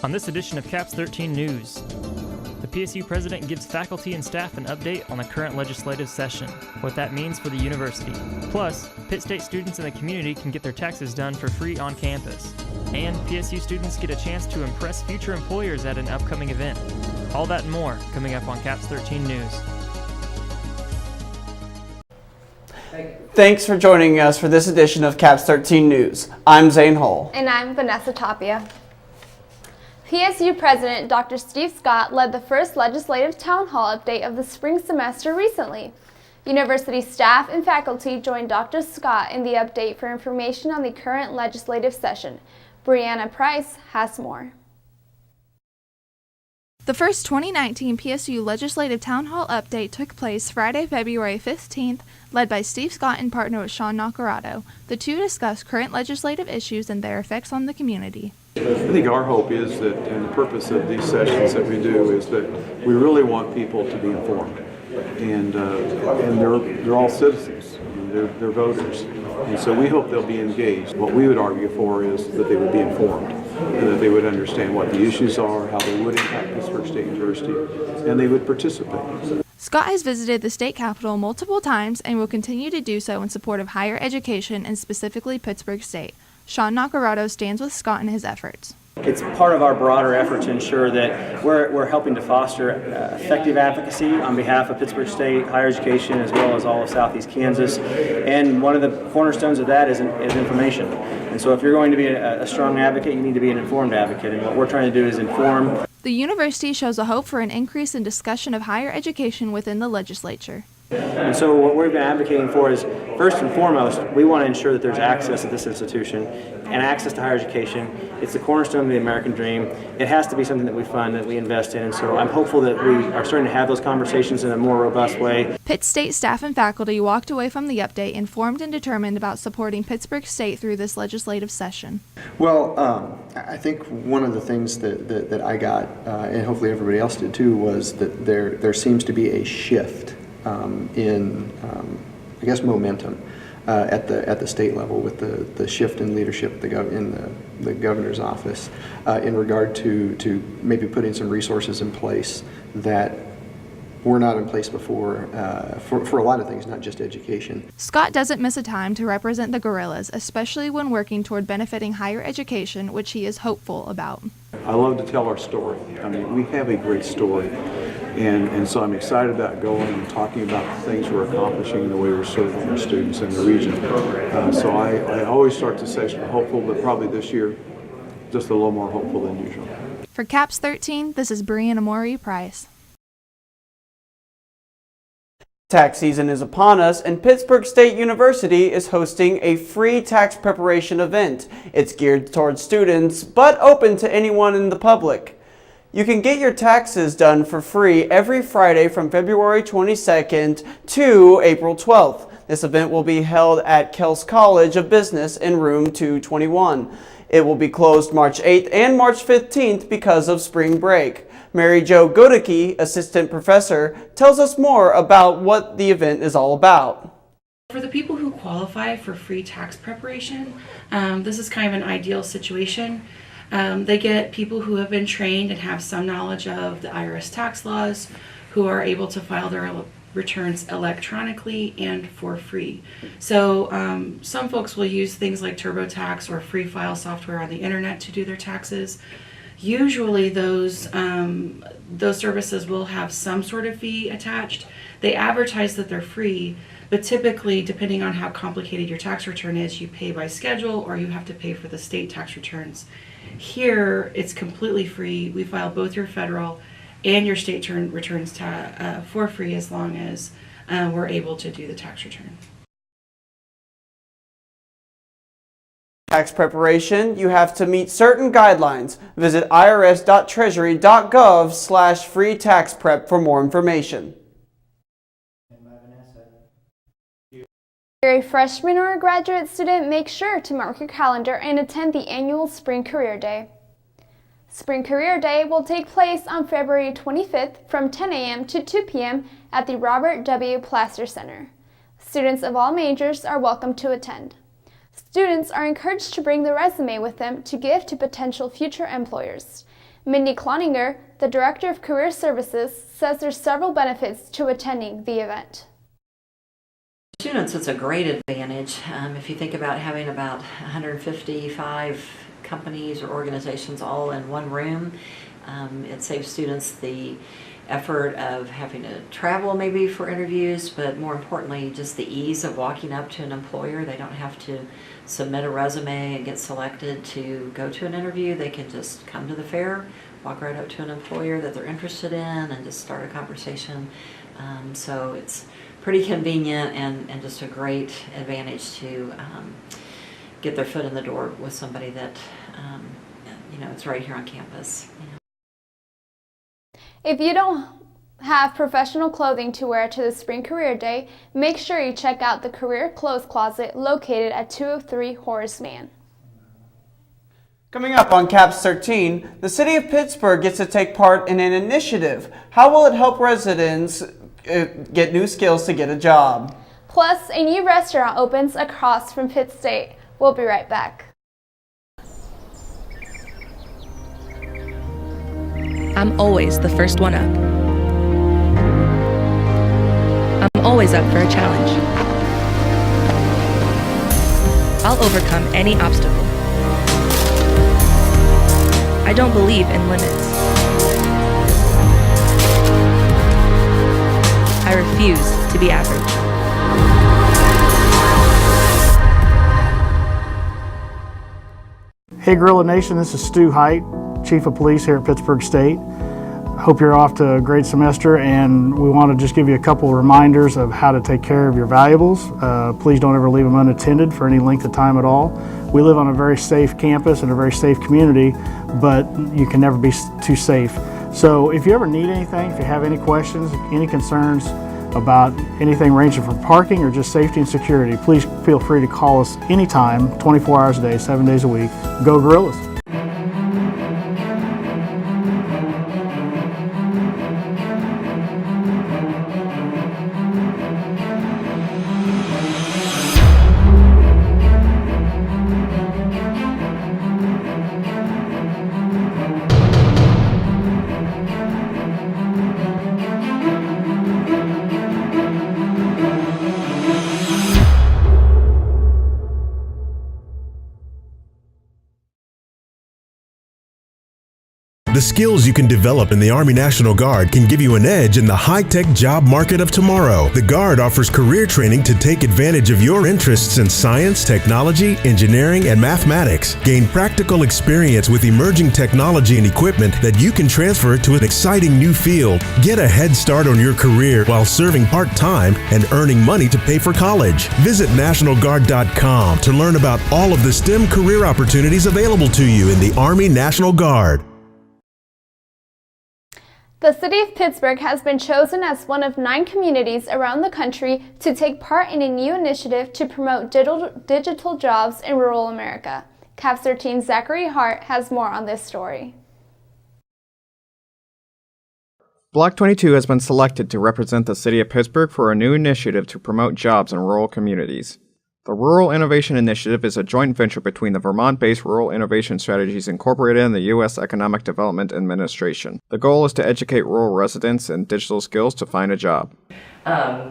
On this edition of CAPS 13 News, the PSU president gives faculty and staff an update on the current legislative session, what that means for the university. Plus, Pitt State students in the community can get their taxes done for free on campus. And PSU students get a chance to impress future employers at an upcoming event. All that and more coming up on CAPS 13 News. Thanks for joining us for this edition of CAPS 13 News. I'm Zane Hull. And I'm Vanessa Tapia. PSU President Dr. Steve Scott led the first legislative town hall update of the spring semester recently. University staff and faculty joined Dr. Scott in the update for information on the current legislative session. Brianna Price has more. The first 2019 PSU Legislative Town Hall update took place Friday, February 15th, led by Steve Scott in partner with Sean Nacarado. The two discussed current legislative issues and their effects on the community. I think our hope is that, and the purpose of these sessions that we do, is that we really want people to be informed. And they're all citizens, they're voters. And so we hope they'll be engaged. What we would argue for is that they would be informed, and that they would understand what the issues are, how they would impact Pittsburg State University, and they would participate. Scott has visited the state capitol multiple times and will continue to do so in support of higher education and specifically Pittsburg State. Sean Nacarado stands with Scott in his efforts. It's part of our broader effort to ensure that we're helping to foster effective advocacy on behalf of Pittsburg State, higher education, as well as all of Southeast Kansas. And one of the cornerstones of that is information. And so if you're going to be a strong advocate, you need to be an informed advocate. And what we're trying to do is inform. The university shows a hope for an increase in discussion of higher education within the legislature. And so what we've been advocating for is, first and foremost, we want to ensure that there's access at this institution and access to higher education. It's the cornerstone of the American dream. It has to be something that we fund, that we invest in. And so I'm hopeful that we are starting to have those conversations in a more robust way. Pitt State staff and faculty walked away from the update informed and determined about supporting Pittsburg State through this legislative session. Well, I think one of the things that I got, and hopefully everybody else did too, was that there seems to be a shift in I guess momentum at the state level with the shift in leadership in the governor's office in regard to maybe putting some resources in place that were not in place before for a lot of things, not just education. Scott doesn't miss a time to represent the guerrillas, especially when working toward benefiting higher education, which he is hopeful about. I love to tell our story. I mean, we have a great story. And so I'm excited about going and talking about the things we're accomplishing and the way we're serving our students in the region. So I always start the session hopeful, but probably this year just a little more hopeful than usual. For CAPS 13, this is Brianna Maury Price. Tax season is upon us, and Pittsburg State University is hosting a free tax preparation event. It's geared towards students, but open to anyone in the public. You can get your taxes done for free every Friday from February 22nd to April 12th. This event will be held at Kels College of Business in room 221. It will be closed March 8th and March 15th because of spring break. Mary Jo Godicke, assistant professor, tells us more about what the event is all about. For the people who qualify for free tax preparation, this is kind of an ideal situation. They get people who have been trained and have some knowledge of the IRS tax laws, who are able to file their returns electronically and for free. So some folks will use things like TurboTax or free file software on the internet to do their taxes. Usually those services will have some sort of fee attached. They advertise that they're free, but typically, depending on how complicated your tax return is, you pay by schedule or you have to pay for the state tax returns. Here, it's completely free. We file both your federal and your state returns for free as long as we're able to do the tax return. Tax preparation, you have to meet certain guidelines. Visit irs.treasury.gov/free tax prep for more information. If you're a freshman or a graduate student, make sure to mark your calendar and attend the annual Spring Career Day. Spring Career Day will take place on February 25th from 10 a.m. to 2 p.m. at the Robert W. Plaster Center. Students of all majors are welcome to attend. Students are encouraged to bring their resume with them to give to potential future employers. Mindy Cloninger, the Director of Career Services, says there's several benefits to attending the event. Students, it's a great advantage. If you think about having about 155 companies or organizations all in one room, it saves students the effort of having to travel maybe for interviews, but more importantly, just the ease of walking up to an employer. They don't have to submit a resume and get selected to go to an interview. They can just come to the fair, walk right up to an employer that they're interested in, and just start a conversation. So it's pretty convenient and just a great advantage to get their foot in the door with somebody that, it's right here on campus. If you don't have professional clothing to wear to the Spring Career Day, make sure you check out the Career Clothes Closet located at 203 Horace Mann. Coming up on CAPS 13, the City of Pittsburgh gets to take part in an initiative. How will it help residents get new skills to get a job? Plus, a new restaurant opens across from Pitt State. We'll be right back. I'm always the first one up. I'm always up for a challenge. I'll overcome any obstacle. I don't believe in limits. I refuse to be average. Hey Gorilla Nation, this is Stu Height, Chief of Police here at Pittsburg State. Hope you're off to a great semester, and we want to just give you a couple of reminders of how to take care of your valuables. Please don't ever leave them unattended for any length of time at all. We live on a very safe campus and a very safe community, but you can never be too safe. So if you ever need anything, if you have any questions, any concerns about anything ranging from parking or just safety and security, please feel free to call us anytime, 24 hours a day, 7 days a week. Go Gorillas! The skills you can develop in the Army National Guard can give you an edge in the high-tech job market of tomorrow. The Guard offers career training to take advantage of your interests in science, technology, engineering, and mathematics. Gain practical experience with emerging technology and equipment that you can transfer to an exciting new field. Get a head start on your career while serving part-time and earning money to pay for college. Visit NationalGuard.com to learn about all of the STEM career opportunities available to you in the Army National Guard. The City of Pittsburgh has been chosen as one of 9 communities around the country to take part in a new initiative to promote digital jobs in rural America. CAPS 13's Zachary Hart has more on this story. Block 22 has been selected to represent the City of Pittsburgh for a new initiative to promote jobs in rural communities. The Rural Innovation Initiative is a joint venture between the Vermont-based Rural Innovation Strategies Incorporated and the U.S. Economic Development Administration. The goal is to educate rural residents in digital skills to find a job.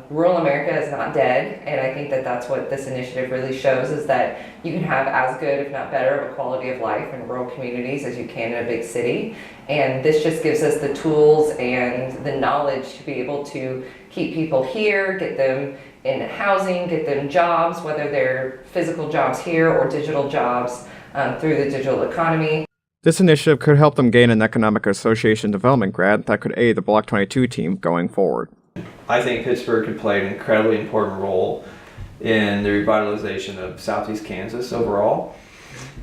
Rural America is not dead, and I think that that's what this initiative really shows, is that you can have as good, if not better, of a quality of life in rural communities as you can in a big city. And this just gives us the tools and the knowledge to be able to keep people here, get them in housing, get them jobs, whether they're physical jobs here or digital jobs through the digital economy. This initiative could help them gain an Economic Association development grant that could aid the Block 22 team going forward. I think Pittsburgh could play an incredibly important role in the revitalization of Southeast Kansas overall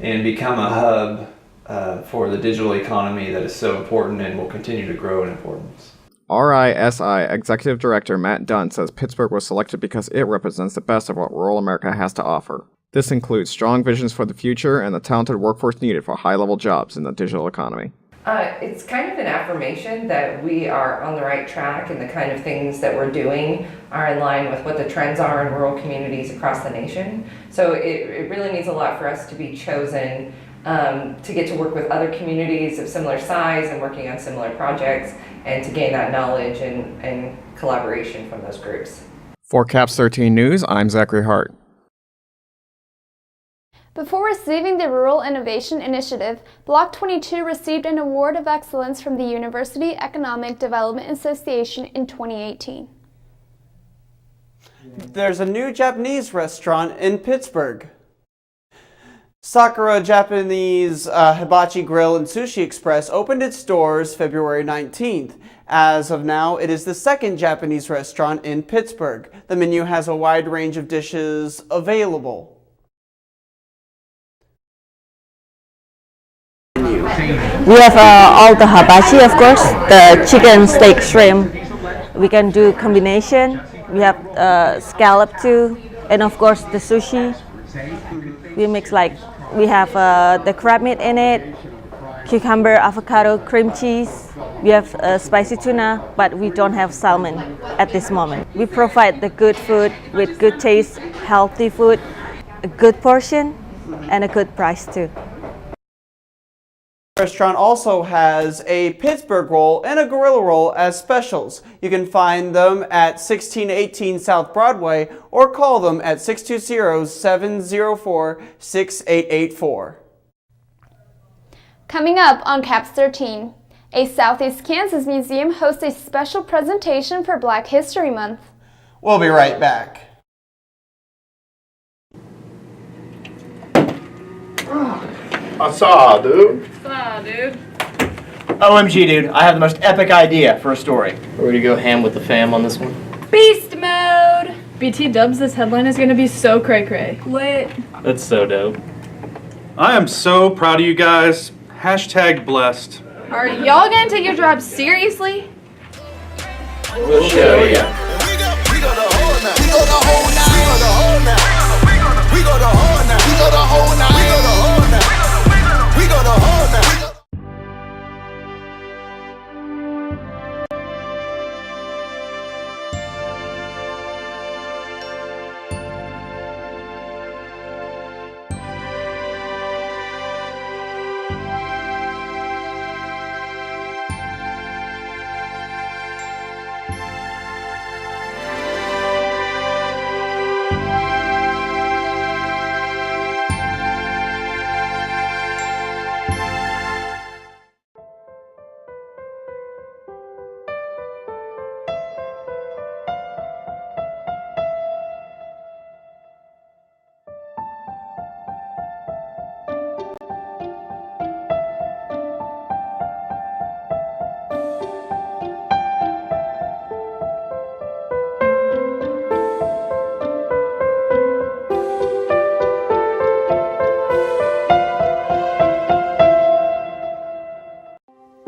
and become a hub for the digital economy that is so important and will continue to grow in importance. RISI Executive Director Matt Dunn says Pittsburgh was selected because it represents the best of what rural America has to offer. This includes strong visions for the future and the talented workforce needed for high-level jobs in the digital economy. It's kind of an affirmation that we are on the right track and the kind of things that we're doing are in line with what the trends are in rural communities across the nation. So it really means a lot for us to be chosen to get to work with other communities of similar size and working on similar projects and to gain that knowledge and collaboration from those groups. For CAPS 13 News, I'm Zachary Hart. Before receiving the Rural Innovation Initiative, Block 22 received an Award of Excellence from the University Economic Development Association in 2018. There's a new Japanese restaurant in Pittsburg. Sakura Japanese Hibachi Grill and Sushi Express opened its doors February 19th. As of now, it is the second Japanese restaurant in Pittsburg. The menu has a wide range of dishes available. We have all the hibachi, of course, the chicken, steak, shrimp. We can do combination. We have scallop too, and of course the sushi. We mix we have the crab meat in it, cucumber, avocado, cream cheese. We have spicy tuna, but we don't have salmon at this moment. We provide the good food with good taste, healthy food, a good portion, and a good price too. The restaurant also has a Pittsburgh roll and a gorilla roll as specials. You can find them at 1618 South Broadway or call them at 620-704-6884. Coming up on CAPS 13, a Southeast Kansas museum hosts a special presentation for Black History Month. We'll be right back. I saw, dude. OMG, dude, I have the most epic idea for a story. We're gonna go ham with the fam on this one. Beast mode! BT dubs this headline is gonna be so cray-cray. Lit. That's so dope. I am so proud of you guys. Hashtag blessed. Are y'all gonna take your job seriously? We'll show ya.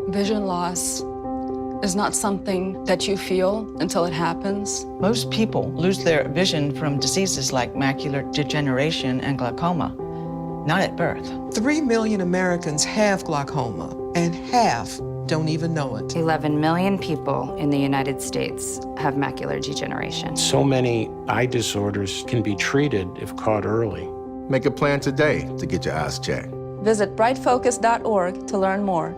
Vision loss is not something that you feel until it happens. Most people lose their vision from diseases like macular degeneration and glaucoma, not at birth. 3 million Americans have glaucoma, and half don't even know it. 11 million people in the United States have macular degeneration. So many eye disorders can be treated if caught early. Make a plan today to get your eyes checked. Visit brightfocus.org to learn more.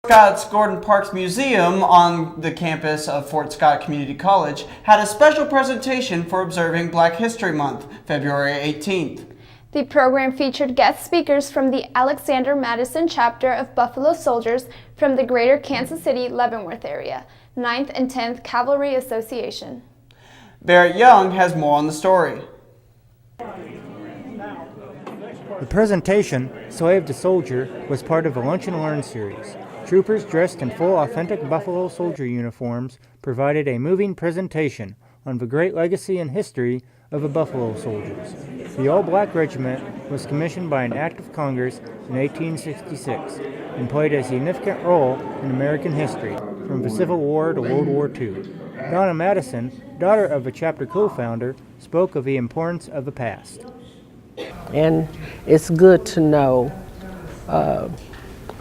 Scott's Gordon Parks Museum on the campus of Fort Scott Community College had a special presentation for observing Black History Month, February 18th. The program featured guest speakers from the Alexander Madison chapter of Buffalo Soldiers from the Greater Kansas City, Leavenworth area, 9th and 10th Cavalry Association. Barrett Young has more on the story. The presentation, Slave to Soldier, was part of a Lunch and Learn series. Troopers dressed in full authentic Buffalo Soldier uniforms provided a moving presentation on the great legacy and history of the Buffalo Soldiers. The all-black regiment was commissioned by an act of Congress in 1866 and played a significant role in American history, from the Civil War to World War II. Donna Madison, daughter of a chapter co-founder, spoke of the importance of the past. And it's good to know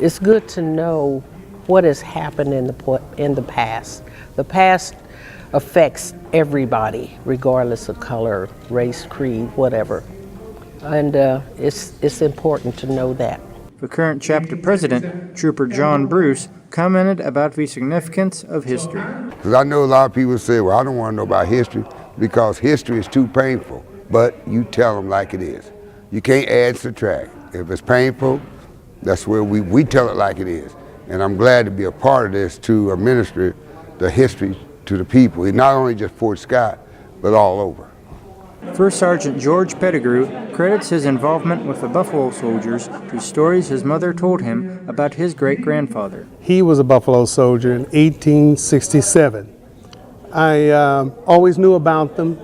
it's good to know what has happened in the past. The past affects everybody, regardless of color, race, creed, whatever. And it's important to know that. The current chapter president, Trooper John Bruce, commented about the significance of history. Because I know a lot of people say, well, I don't want to know about history because history is too painful. But you tell them like it is. You can't add and subtract. If it's painful, that's where we tell it like it is. And I'm glad to be a part of this to administer the history to the people, not only just Fort Scott, but all over. First Sergeant George Pettigrew credits his involvement with the Buffalo Soldiers to stories his mother told him about his great-grandfather. He was a Buffalo Soldier in 1867. I always knew about them,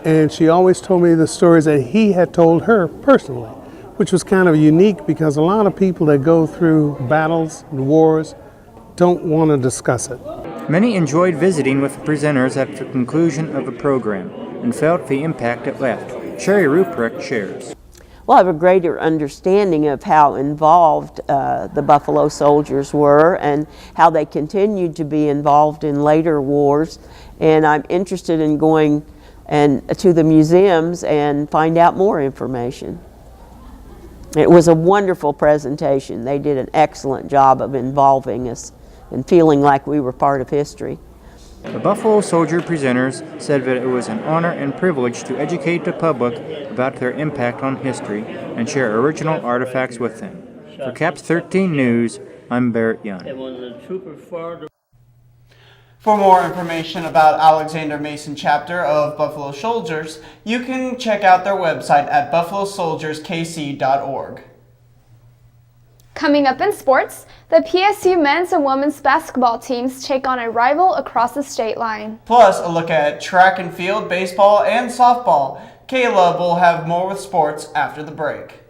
and she always told me the stories that he had told her personally, which was kind of unique because a lot of people that go through battles and wars don't want to discuss it. Many enjoyed visiting with the presenters at the conclusion of the program and felt the impact it left. Sherry Ruprecht shares. Well, I have a greater understanding of how involved the Buffalo Soldiers were and how they continued to be involved in later wars. And I'm interested in going to the museums and find out more information. It was a wonderful presentation. They did an excellent job of involving us and feeling like we were part of history. The Buffalo Soldier presenters said that it was an honor and privilege to educate the public about their impact on history and share original artifacts with them. For CAPS 13 News, I'm Barrett Young. For more information about Alexander Mason chapter of Buffalo Soldiers, you can check out their website at buffalosoldierskc.org. Coming up in sports, the PSU men's and women's basketball teams take on a rival across the state line. Plus, a look at track and field, baseball, and softball. Caleb will have more with sports after the break.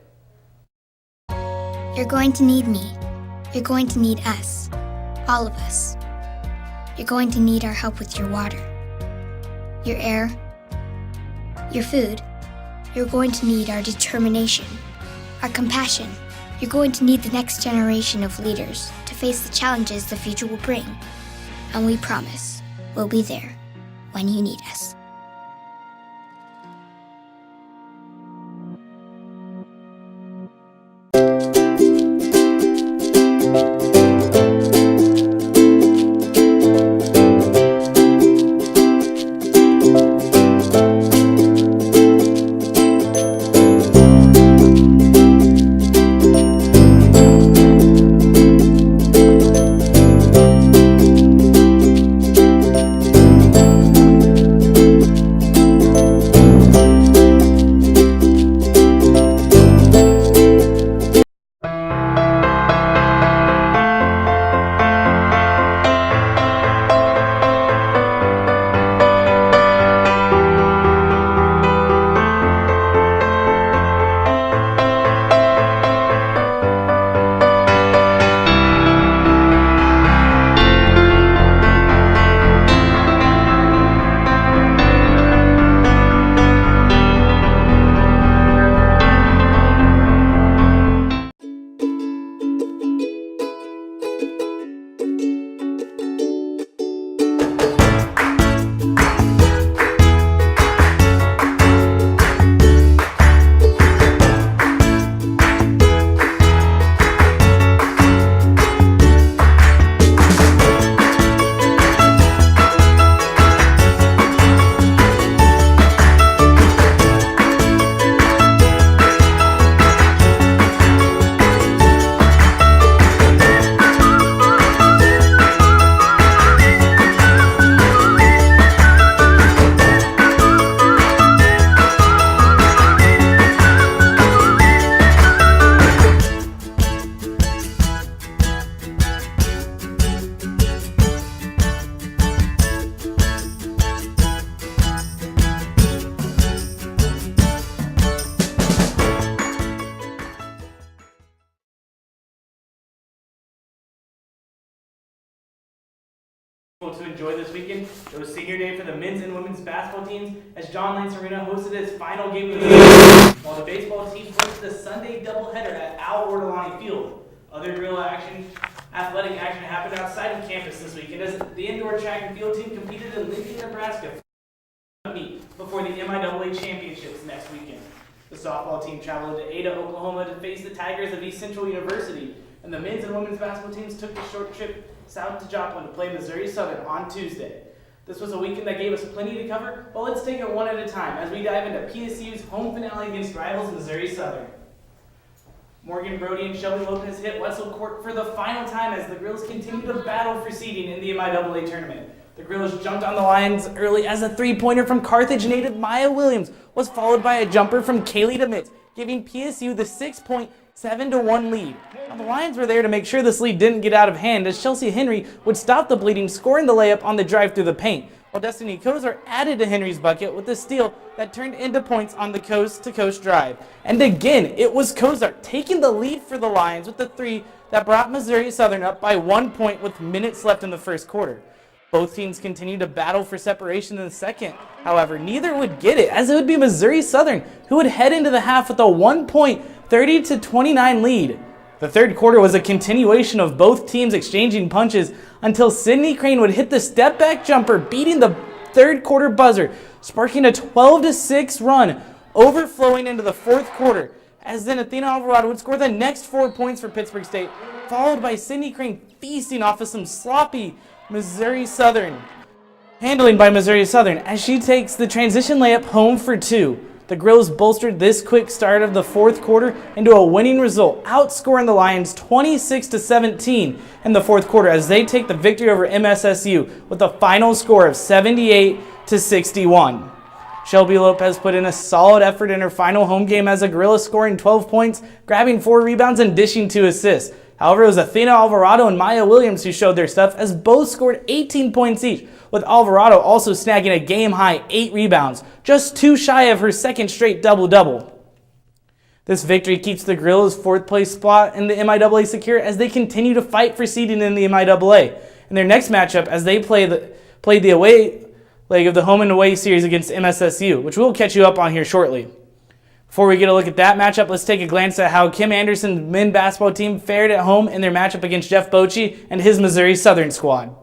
You're going to need me. You're going to need us. All of us. You're going to need our help with your water, your air, your food. You're going to need our determination, our compassion. You're going to need the next generation of leaders to face the challenges the future will bring. And we promise we'll be there when you need us. To enjoy this weekend. It was senior day for the men's and women's basketball teams as John Lance Arena hosted its final game of the year, while the baseball team hosted a Sunday doubleheader at Al Ortolani Field. Other athletic action happened outside of campus this weekend as the indoor track and field team competed in Lincoln, Nebraska before the MIAA championships next weekend. The softball team traveled to Ada, Oklahoma to face the Tigers of East Central University, and the men's and women's basketball teams took the short trip south to Joplin to play Missouri Southern on Tuesday. This was a weekend that gave us plenty to cover, but let's take it one at a time as we dive into PSU's home finale against rivals Missouri Southern. Morgan Brody and Shelby Lopez hit Wetzel Court for the final time as the Grills continue to battle for seeding in the MIAA tournament. The Grills jumped on the Lions early as a three-pointer from Carthage native Maya Williams was followed by a jumper from Kaylee DeMitz, giving PSU the 6.7-1 lead. Now, the Lions were there to make sure this lead didn't get out of hand as Chelsea Henry would stop the bleeding, scoring the layup on the drive through the paint, while Destiny Kozar added to Henry's bucket with a steal that turned into points on the coast-to-coast drive. And again, it was Kozar taking the lead for the Lions with the three that brought Missouri Southern up by 1 point with minutes left in the first quarter. Both teams continued to battle for separation in the second. However, neither would get it, as it would be Missouri Southern who would head into the half with a 1-point 30-29 lead. The third quarter was a continuation of both teams exchanging punches until Sydney Crane would hit the step-back jumper, beating the third quarter buzzer, sparking a 12-6 run, overflowing into the fourth quarter, as then Athena Alvarado would score the next 4 points for Pittsburg State, followed by Sydney Crane feasting off of some sloppy handling by Missouri Southern as she takes the transition layup home for two. The Grills bolstered this quick start of the fourth quarter into a winning result, outscoring the Lions 26-17 in the fourth quarter as they take the victory over MSSU with a final score of 78-61. Shelby Lopez put in a solid effort in her final home game as a Gorilla, scoring 12 points, grabbing 4 rebounds, and dishing 2 assists. However, it was Athena Alvarado and Maya Williams who showed their stuff as both scored 18 points each, with Alvarado also snagging a game-high 8 rebounds, just 2 shy of her second straight double-double. This victory keeps the Gorillas' fourth-place spot in the MIAA secure as they continue to fight for seeding in the MIAA. In their next matchup, as they played the away leg of the home and away series against MSSU, which we'll catch you up on here shortly. Before we get a look at that matchup, let's take a glance at how Kim Anderson's men's basketball team fared at home in their matchup against Jeff Bochy and his Missouri Southern squad.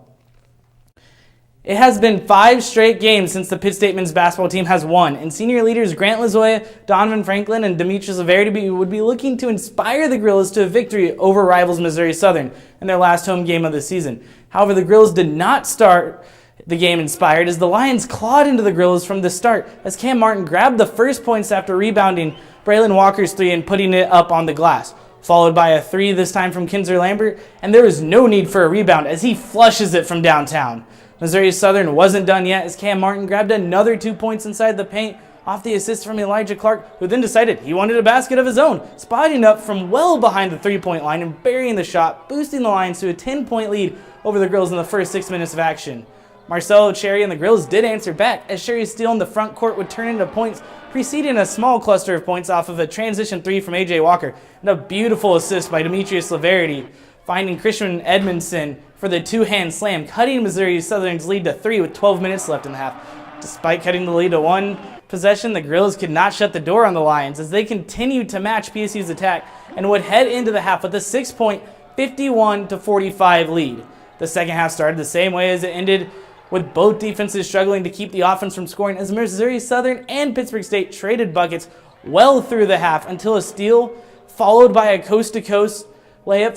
It has been 5 straight games since the Pitt State men's basketball team has won, and senior leaders Grant Lazoya, Donovan Franklin, and Demetrius Laverty would be looking to inspire the Gorillas to a victory over rivals Missouri Southern in their last home game of the season. However, the Gorillas did not start the game inspired as the Lions clawed into the Gorillas from the start as Cam Martin grabbed the first points after rebounding Braylon Walker's 3 and putting it up on the glass, followed by a 3 this time from Kinzer Lambert, and there was no need for a rebound as he flushes it from downtown. Missouri Southern wasn't done yet as Cam Martin grabbed another 2 points inside the paint off the assist from Elijah Clark, who then decided he wanted a basket of his own, spotting up from well behind the 3-point line and burying the shot, boosting the Lions to a 10-point lead over the Gorillas in the first 6 minutes of action. Marcelo Cherry and the Gorillas did answer back as Cherry's steal in the front court would turn into points, preceding a small cluster of points off of a transition 3 from A.J. Walker and a beautiful assist by Demetrius Laverty, finding Christian Edmondson for the 2-hand slam, cutting Missouri Southern's lead to 3 with 12 minutes left in the half. Despite cutting the lead to 1 possession, the Gorillas could not shut the door on the Lions as they continued to match PSU's attack and would head into the half with a 6-point 51-45 lead. The second half started the same way as it ended, with both defenses struggling to keep the offense from scoring as Missouri Southern and Pittsburg State traded buckets well through the half until a steal followed by a coast-to-coast layup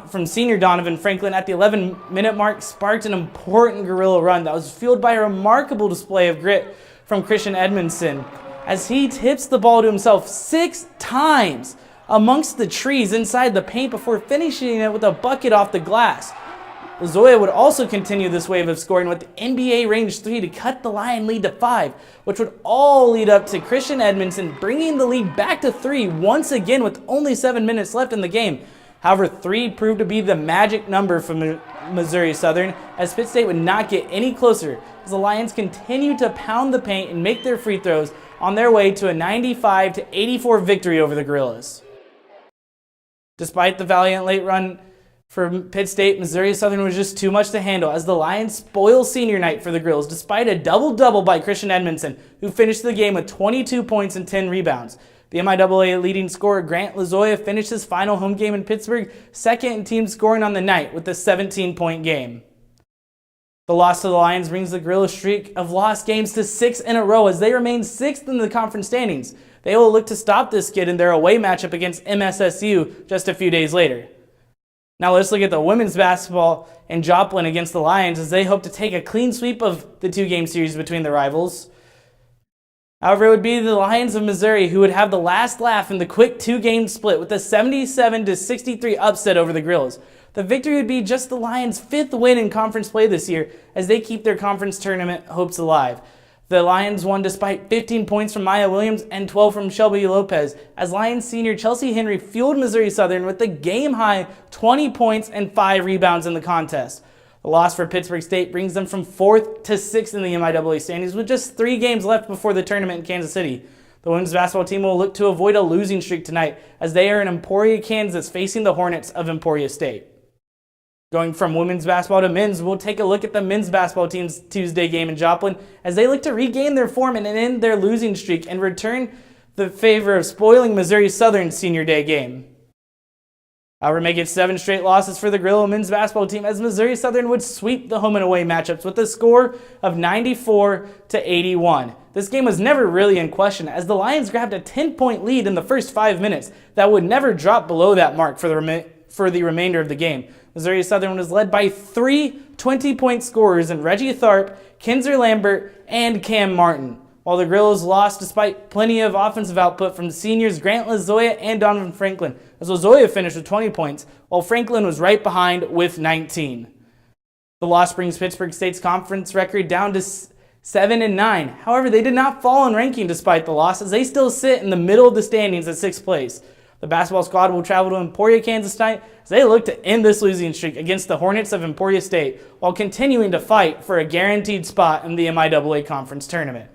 from senior Donovan Franklin at the 11-minute mark sparked an important Gorilla run that was fueled by a remarkable display of grit from Christian Edmondson as he tips the ball to himself 6 times amongst the trees inside the paint before finishing it with a bucket off the glass. Lazoya would also continue this wave of scoring with the NBA range 3 to cut the Lion lead to 5, which would all lead up to Christian Edmondson bringing the lead back to 3 once again with only 7 minutes left in the game. However, 3 proved to be the magic number for Missouri Southern as Pitt State would not get any closer as the Lions continued to pound the paint and make their free throws on their way to a 95-84 victory over the Gorillas. Despite the valiant late run for Pitt State, Missouri Southern was just too much to handle as the Lions spoil senior night for the Gorillas despite a double-double by Christian Edmondson, who finished the game with 22 points and 10 rebounds. The MIAA leading scorer Grant Lazoya finished his final home game in Pittsburgh, second in team scoring on the night with a 17-point game. The loss to the Lions brings the Gorillas' streak of lost games to 6 in a row as they remain 6th in the conference standings. They will look to stop this skid in their away matchup against MSSU just a few days later. Now let's look at the women's basketball in Joplin against the Lions as they hope to take a clean sweep of the two-game series between the rivals. However, it would be the Lions of Missouri who would have the last laugh in the quick two-game split with a 77-63 upset over the Gorillas. The victory would be just the Lions' 5th win in conference play this year as they keep their conference tournament hopes alive. The Lions won despite 15 points from Maya Williams and 12 from Shelby Lopez, as Lions senior Chelsea Henry fueled Missouri Southern with the game-high 20 points and 5 rebounds in the contest. The loss for Pittsburg State brings them from 4th to 6th in the MIAA standings with just 3 games left before the tournament in Kansas City. The women's basketball team will look to avoid a losing streak tonight as they are in Emporia, Kansas, facing the Hornets of Emporia State. Going from women's basketball to men's, we'll take a look at the men's basketball team's Tuesday game in Joplin as they look to regain their form and end their losing streak and return the favor of spoiling Missouri Southern's senior day game. However, make it 7 straight losses for the Gorilla men's basketball team as Missouri Southern would sweep the home and away matchups with a score of 94-81. This game was never really in question as the Lions grabbed a 10-point lead in the first 5 minutes that would never drop below that mark for the remainder of the game. Missouri Southern was led by 3 20-point scorers in Reggie Tharp, Kinzer Lambert, and Cam Martin, while the Gorillas lost despite plenty of offensive output from the seniors Grant Lazoya and Donovan Franklin, as Lazoya finished with 20 points, while Franklin was right behind with 19. The loss brings Pittsburg State's conference record down to 7-9. However, they did not fall in ranking despite the loss, as they still sit in the middle of the standings at 6th place. The basketball squad will travel to Emporia, Kansas tonight as they look to end this losing streak against the Hornets of Emporia State while continuing to fight for a guaranteed spot in the MIAA Conference Tournament.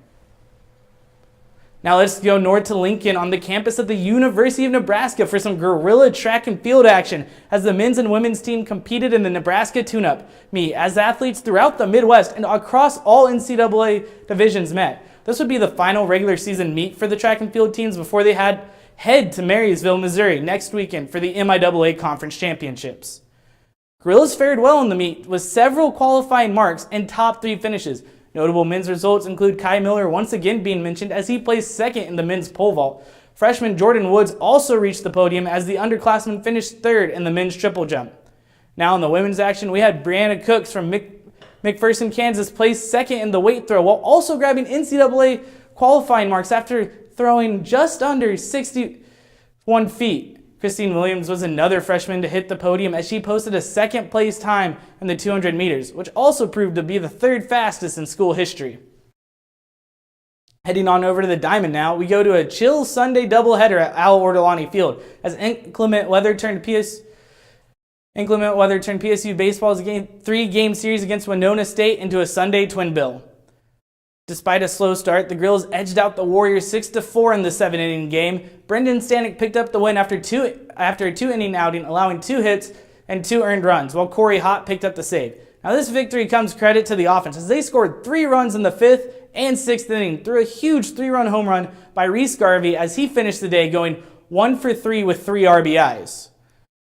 Now let's go north to Lincoln on the campus of the University of Nebraska for some Gorilla track and field action as the men's and women's team competed in the Nebraska Tune-Up meet as athletes throughout the Midwest and across all NCAA divisions met. This would be the final regular season meet for the track and field teams before they head to Marysville, Missouri next weekend for the MIAA Conference Championships. Gorillas fared well in the meet with several qualifying marks and top 3 finishes. Notable men's results include Kai Miller once again being mentioned as he placed 2nd in the men's pole vault. Freshman Jordan Woods also reached the podium as the underclassmen finished 3rd in the men's triple jump. Now in the women's action, we had Brianna Cooks from McPherson, Kansas placed 2nd in the weight throw while also grabbing NCAA qualifying marks after throwing just under 61 feet. Christine Williams was another freshman to hit the podium as she posted a 2nd place time in the 200 meters, which also proved to be the 3rd fastest in school history. Heading on over to the Diamond now, we go to a chill Sunday doubleheader at Al Ortolani Field as inclement weather turned PSU baseball's 3-game series against Winona State into a Sunday twin bill. Despite a slow start, the Gorillas edged out the Warriors 6-4 in the 7-inning game. Brendan Stanek picked up the win after a 2-inning outing, allowing 2 hits and 2 earned runs, while Corey Hott picked up the save. Now this victory comes credit to the offense as they scored 3 runs in the 5th and 6th inning through a huge 3-run home run by Reese Garvey as he finished the day going 1 for 3 with 3 RBIs.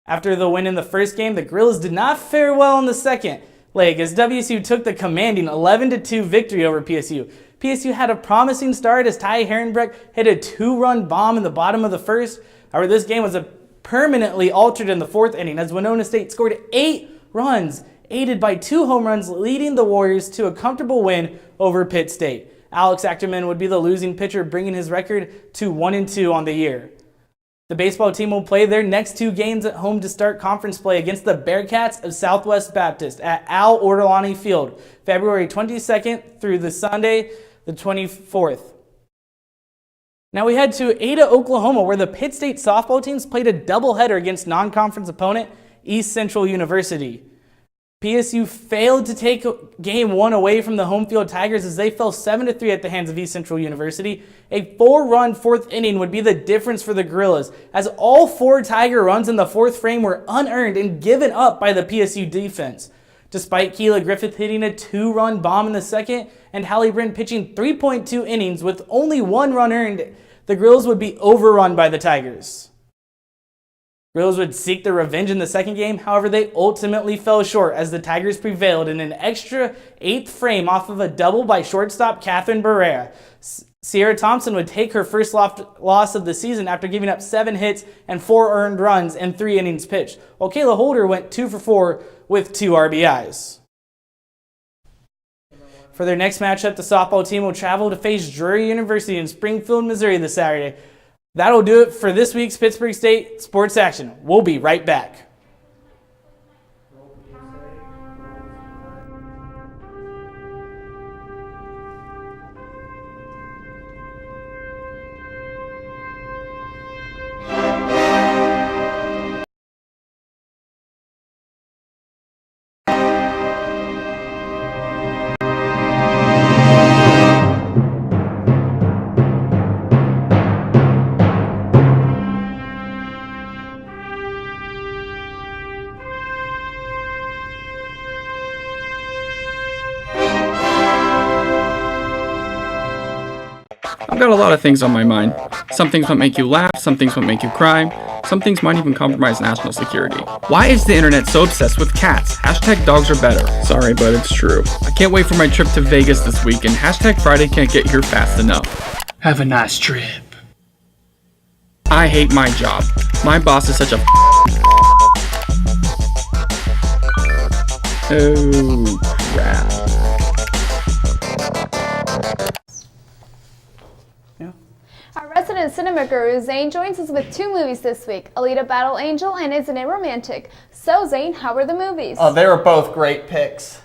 After the win in the first game, the Gorillas did not fare well in the second leg as WSU took the commanding 11-2 victory over PSU. PSU had a promising start as Ty Herrenbreck hit a 2-run bomb in the bottom of the first. However, this game was permanently altered in the 4th inning as Winona State scored 8 runs, aided by 2 home runs, leading the Warriors to a comfortable win over Pitt State. Alex Achterman would be the losing pitcher, bringing his record to 1-2 on the year. The baseball team will play their next 2 games at home to start conference play against the Bearcats of Southwest Baptist at Al Ortolani Field, February 22nd through the Sunday, the 24th. Now we head to Ada, Oklahoma, where the Pitt State softball teams played a doubleheader against non-conference opponent East Central University. PSU failed to take Game 1 away from the home field Tigers as they fell 7-3 at the hands of East Central University. A 4-run 4th inning would be the difference for the Gorillas, as all 4 Tiger runs in the 4th frame were unearned and given up by the PSU defense. Despite Keela Griffith hitting a 2-run bomb in the 2nd and Hallie Bryn pitching 3.2 innings with only 1 run earned, the Grills would be overrun by the Tigers. Grills would seek their revenge in the second game, however they ultimately fell short as the Tigers prevailed in an extra 8th frame off of a double by shortstop Catherine Barrera. Sierra Thompson would take her first loss of the season after giving up 7 hits and 4 earned runs in 3 innings pitched, while Kayla Holder went 2 for 4 with 2 RBIs. For their next matchup, the softball team will travel to face Drury University in Springfield, Missouri this Saturday. That'll do it for this week's Pittsburg State Sports Action. We'll be right back. I've got a lot of things on my mind. Some things might make you laugh, some things might make you cry, some things might even compromise national security. Why is the internet so obsessed with cats? Hashtag dogs are better. Sorry, but it's true. I can't wait for my trip to Vegas this weekend. Hashtag Friday can't get here fast enough. Have a nice trip. I hate my job. My boss is such a Oh, crap. Our resident cinema guru Zane joins us with 2 movies this week, Alita Battle Angel and Isn't It Romantic? So Zane, how were the movies? Oh, they were both great picks.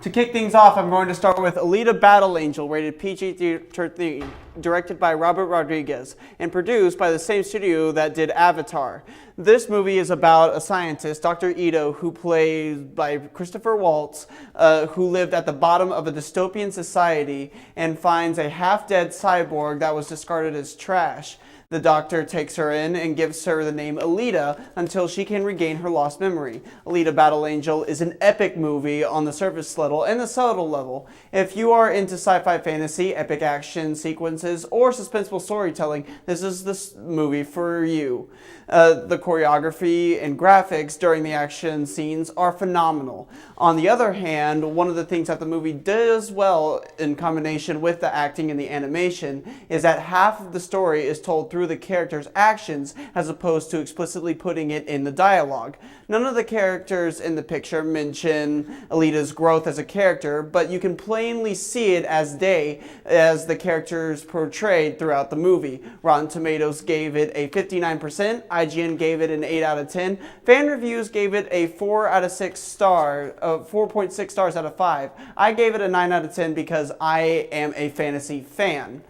To kick things off, I'm going to start with Alita Battle Angel, rated PG-13, directed by Robert Rodriguez, and produced by the same studio that did Avatar. This movie is about a scientist, Dr. Ito, who played by Christopher Waltz, who lived at the bottom of a dystopian society and finds a half-dead cyborg that was discarded as trash. The doctor takes her in and gives her the name Alita until she can regain her lost memory. Alita Battle Angel is an epic movie on the surface level and the subtle level. If you are into sci-fi fantasy, epic action sequences, or suspenseful storytelling, this is the movie for you. The choreography and graphics during the action scenes are phenomenal. On the other hand, one of the things that the movie does well in combination with the acting and the animation is that half of the story is told through the characters' actions as opposed to explicitly putting it in the dialogue. None of the characters in the picture mention Alita's growth as a character, but you can plainly see it as the characters portrayed throughout the movie. Rotten Tomatoes gave it a 59%, IGN gave it an 8 out of 10, fan reviews gave it a 4.6 stars out of 5. I gave it a 9 out of 10 because I am a fantasy fan.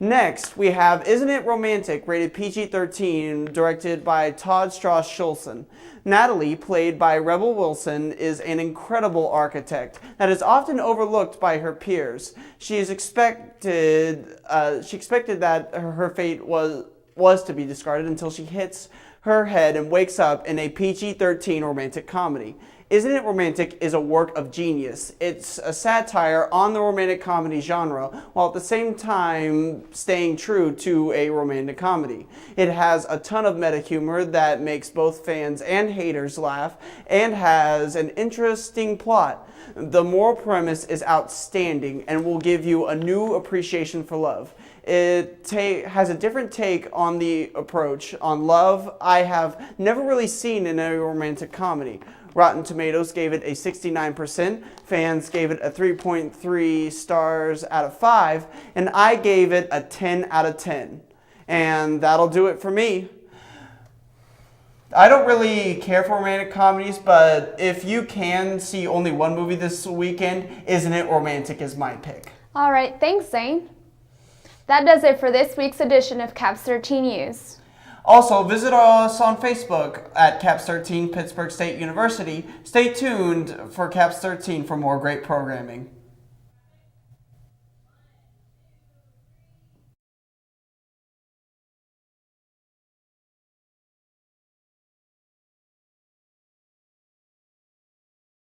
Next, we have Isn't It Romantic, rated PG-13, directed by Todd Strauss-Schulson. Natalie, played by Rebel Wilson, is an incredible architect that is often overlooked by her peers. She expected that her fate was to be discarded until she hits her head and wakes up in a PG-13 romantic comedy. Isn't It Romantic is a work of genius. It's a satire on the romantic comedy genre, while at the same time staying true to a romantic comedy. It has a ton of meta humor that makes both fans and haters laugh, and has an interesting plot. The moral premise is outstanding and will give you a new appreciation for love. It has a different take on the approach on love I have never really seen in a romantic comedy. Rotten Tomatoes gave it a 69%, fans gave it a 3.3 stars out of 5, and I gave it a 10 out of 10. And that'll do it for me. I don't really care for romantic comedies, but if you can see only one movie this weekend, Isn't It Romantic is my pick. All right, thanks, Zane. That does it for this week's edition of Caps 13 News. Also, visit us on Facebook at Caps 13 Pittsburg State University. Stay tuned for Caps 13 for more great programming.